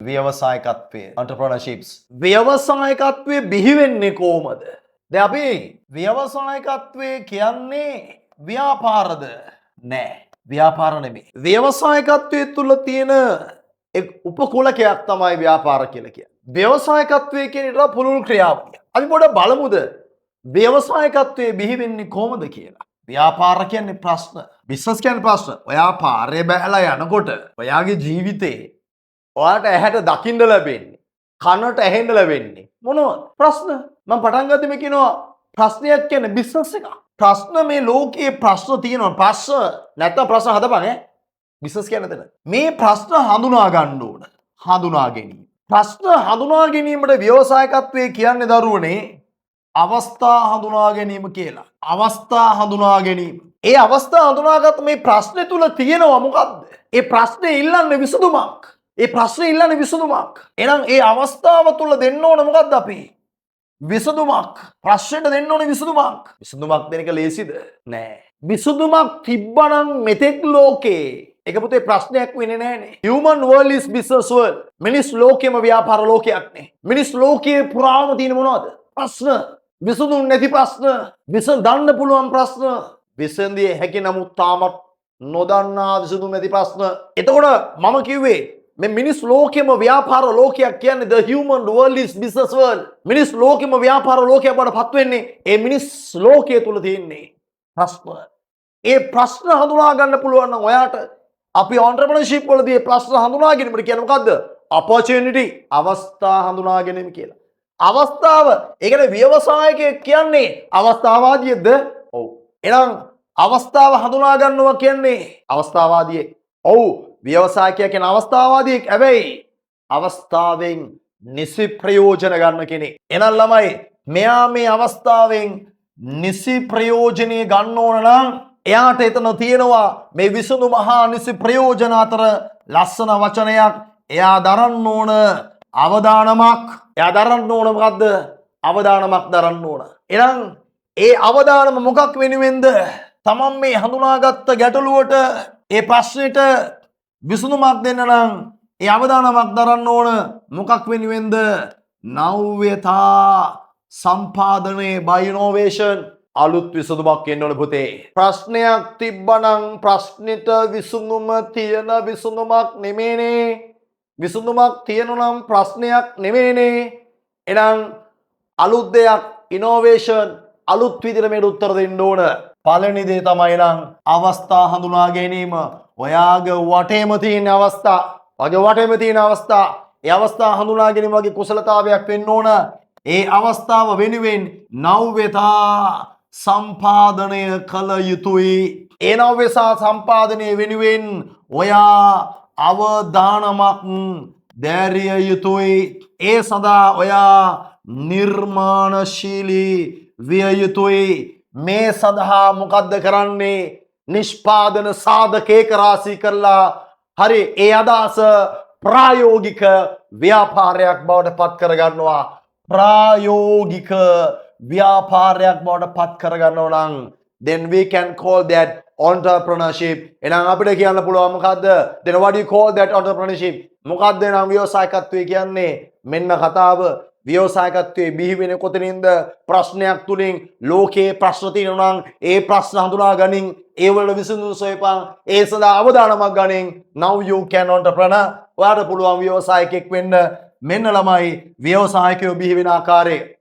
ව්‍යවසායකත්වය entrepreneurships ව්‍යවසායකත්වයේ බිහි වෙන්නේ කොහමද? දැන් අපි ව්‍යවසායකත්වයේ කියන්නේ ව්‍යාපාරද? නෑ. ව්‍යාපාර නෙමෙයි. ව්‍යවසායකත්වයේ තුල තියෙන එක් උපකුලකයක් තමයි ව්‍යාපාර කියලා කියන්නේ. ව්‍යවසායකත්වයේ කියන ඊට පුළුල් ක්‍රියාවලිය. අපි පොඩ්ඩක් බලමුද ව්‍යවසායකත්වයේ බිහි වෙන්නේ කොහමද කියලා. ව්‍යාපාර කියන්නේ ප්‍රශ්න. බිස්නස් කියන්නේ ප්‍රශ්න. ඔයා පාරේ බැලලා යනකොට ඔයාගේ ජීවිතේ ඔයාට ඇහැට දකින්න ලැබෙන්නේ කනට ඇහෙන්න ලැබෙන්නේ මොනවද? ප්‍රශ්න. මම පටන් ගත්තේ මේ කියනවා ප්‍රශ්නයක් කියන්නේ බිස්නස් එකක්. ප්‍රශ්න මේ ලෝකයේ ප්‍රශ්න තියෙනවා. ප්‍රශ්න නැත්තම් ප්‍රශ්න හදපන් ඈ. බිස්නස් කියන්නේ එතන. මේ ප්‍රශ්න හඳුනා ගන්න ඕන. හඳුනා ගැනීම. ප්‍රශ්න හඳුනා ගැනීමට ව්‍යවසායකත්වයේ කියන්නේ දරුවනේ අවස්ථා හඳුනා ගැනීම කියලා. අවස්ථා හඳුනා ගැනීම. ඒ අවස්ථා හඳුනාගත්ත මේ ප්‍රශ්නේ තුල තියෙනවා මොකද්ද? ඒ ප්‍රශ්නේ ඉල්ලන්නේ විසඳුමක්. ඒ ප්‍රශ්නේ ඉල්ලන්නේ විසඳුමක්. එහෙනම් ඒ අවස්ථාව තුල දෙන්න ඕන මොකද්ද අපි? විසඳුමක්. ප්‍රශ්නෙට දෙන්න ඕනේ විසඳුමක්. විසඳුමක් දෙන එක ලේසිද? නෑ. විසඳුමක් තිබ්බනම් මෙතෙක් ලෝකේ ඒක පුතේ ප්‍රශ්නයක් වෙන්නේ නැහනේ. Human world is business world. මිනිස් ලෝකෙම ව්‍යාපාර ලෝකයක් නේ. මිනිස් ලෝකයේ පුරාම තියෙන මොනවද? ප්‍රශ්න. විසඳුම් නැති ප්‍රශ්න. විසඳන්න පුළුවන් ප්‍රශ්න. විසඳිය හැකි නමුත් තාමත් නොදන්නා විසඳුම් නැති ප්‍රශ්න. එතකොට මම කිව්වේ මේ මිනිස් ලෝකෙම ව්‍යාපාර ලෝකයක් කියන්නේ the human world is business world. මිනිස් ලෝකෙම ව්‍යාපාර ලෝකයක් බවට පත් වෙන්නේ ඒ මිනිස් ලෝකයේ තුල තියෙන්නේ ප්‍රශ්න. ඒ ප්‍රශ්න හඳුනා ගන්න පුළුවන් නම් ඔයාට අපි entrepreneurship වලදී මේ ප්‍රශ්න හඳුනා ගැනීමට කියන්නේ මොකද්ද? opportunity අවස්ථා හඳුනා ගැනීම කියලා. අවස්ථාව ඒ කියන්නේ ව්‍යවසායකයෙක් කියන්නේ අවස්ථාවාදියෙක්ද? ඔව්. එහෙනම් අවස්ථාව හඳුනා ගන්නවා කියන්නේ අවස්ථාවාදියෙක්. ඔව්. ව්‍යවසායකයා කියන අවස්ථාවාදියෙක්. හැබැයි අවස්ථාවෙන් නිසි ප්‍රයෝජන ගන්න කෙනෙක්. එහෙනම් ළමයි මෙයා මේ අවස්ථාවෙන් නිසි ප්‍රයෝජනෙ ගන්න ඕන නම් එයාට එතන තියෙනවා මේ විසඳුම හා නිසි ප්‍රයෝජන අතර ලස්සන වචනයක්. එයා දරන්න ඕන අවදානමක්. එයා දරන්න ඕන මොකද්ද? අවදානමක් දරන්න ඕන. එහෙනම් ඒ අවදානම මොකක් වෙනුවෙන්ද? තමන් මේ හඳුනාගත්ත ගැටලුවට ඒ ප්‍රශ්නෙට විසඳුමක් දෙන්න නම් ඒ අවදානමක් දරන්න ඕන මොකක් වෙනුවෙන්ද? නව්‍යතා සම්පාදනයේ by innovation අලුත් විසඳුමක් එන්න ඕන පුතේ. ප්‍රශ්නයක් තිබ්බනම් ප්‍රශ්නෙට විසඳුම තියෙන විසඳුමක් නෙමෙයිනේ. විසඳුමක් තියෙනවා නම් ප්‍රශ්නයක් නෙමෙයිනේ. එහෙනම් අලුත් දෙයක් innovation අලුත් විදිහට මේකට උත්තර දෙන්න ඕන. පළවෙනි දේ තමයි නම් අවස්ථා හඳුනා ගැනීම. ඔයාගේ වටේම තියෙන අවස්ථා, ඔයාගේ වටේම තියෙන අවස්ථා, ඒ අවස්ථා හඳුනා ගැනීම වගේ කුසලතාවයක් වෙන්න ඕන. ඒ අවස්ථාව වෙනුවෙන් නව්‍යතා සම්පාදනය කළ යුතුයි. ඒ නව්‍යතා සම්පාදනය වෙනුවෙන් ඔයා අවදානමක් දැරිය යුතුයි. ඒ සඳහා ඔයා නිර්මාණශීලී විය යුතුයි. මේ සඳහා මොකද්ද කරන්නේ? නිෂ්පාදන සාධකයක රාශී කරලා හරි ඒ අදහස ප්‍රායෝගික ව්‍යාපාරයක් බවට පත් කරගන්නවා. ප්‍රායෝගික ව්‍යාපාරයක් බවට පත් කරගන්නවා නම් then we can call that entrepreneurship. එහෙනම් අපිට කියන්න පුළුවන් මොකද්ද? then what do you call that entrepreneurship? මොකද්ද නම් ව්‍යවසායකත්වය කියන්නේ? මෙන්න කතාව. ව්‍යවසායකත්වයේ බිහි වෙන්නේ කොතනින්ද? ප්‍රශ්නයක් තුලින්. ලෝකයේ ප්‍රශ්න තියෙනවා නම් ඒ ප්‍රශ්න හඳුනා ගනින්. ඒ වල විසඳුම් සොයපන්. ඒ සඳහා අවධානමක් ගනින්. now you can entrepreneur. ඔයාට පුළුවන් ව්‍යවසායකයෙක් වෙන්න. මෙන්න ළමයි ව්‍යවසායකයෝ බිහි වෙන ආකාරය.